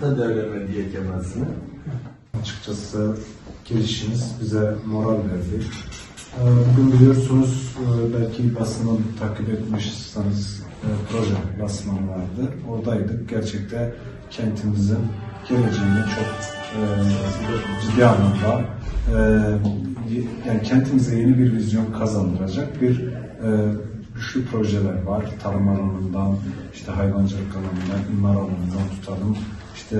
Zaten devleme diye kemalsini. Açıkçası gelişiniz bize moral verdi. Bugün biliyorsunuz, belki basını takip etmişsiniz, proje basını vardı. Oradaydık. Gerçekten kentimizin geleceğini çok ciddi anlamda yani kentimize yeni bir vizyon kazandıracak bir güçlü projeler var. Tarım alanından, işte hayvancılık alanından, imar alanından tutalım, işte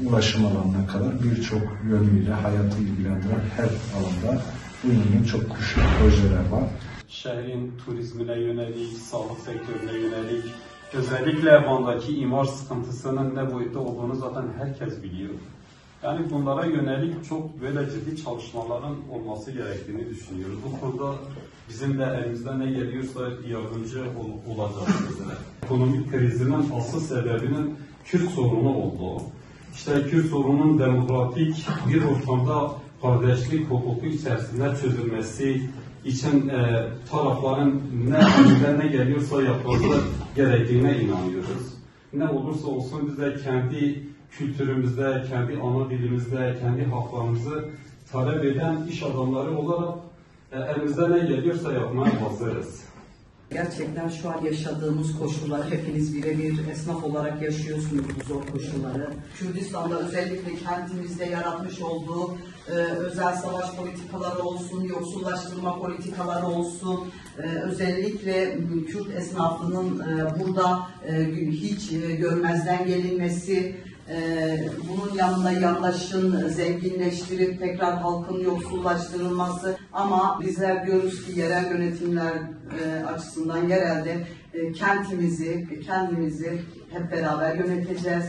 ulaşım alanına kadar birçok yönüyle hayatı ilgilendiren her alanda bu yönde çok güçlü projeler var. Şehrin turizmine yönelik, sağlık sektörüne yönelik, özellikle Van'daki imar sıkıntısının ne boyutta olduğunu zaten herkes biliyor. Yani bunlara yönelik çok böyle ciddi çalışmaların olması gerektiğini düşünüyoruz. Bu konuda bizim de elimizden ne geliyorsa yardımcı olacağız bizlere. Ekonomik krizinin asıl sebebinin Kürt sorunu olduğu, işte Kürt sorununun demokratik bir ortamda kardeşlik hukuku içerisinde çözülmesi için tarafların elinden ne geliyorsa yapması gerektiğine inanıyoruz. Ne olursa olsun biz de kendi kültürümüzde, kendi ana dilimizde, kendi haklarımızı talep eden iş adamları olarak elimizden ne geliyorsa yapmaya hazırız. Gerçekten şu an yaşadığımız koşullar, hepiniz birebir esnaf olarak yaşıyorsunuz bu zor koşulları. Kürdistan'da özellikle kentimizde yaratmış olduğu özel savaş politikaları olsun, yoksullaştırma politikaları olsun, özellikle Kürt esnafının burada hiç görmezden gelinmesi, bunun yanında yandaşın zenginleştirip tekrar halkın yoksullaştırılması, ama bizler diyoruz ki yerel yönetimler açısından yerelde kendimizi hep beraber yöneteceğiz.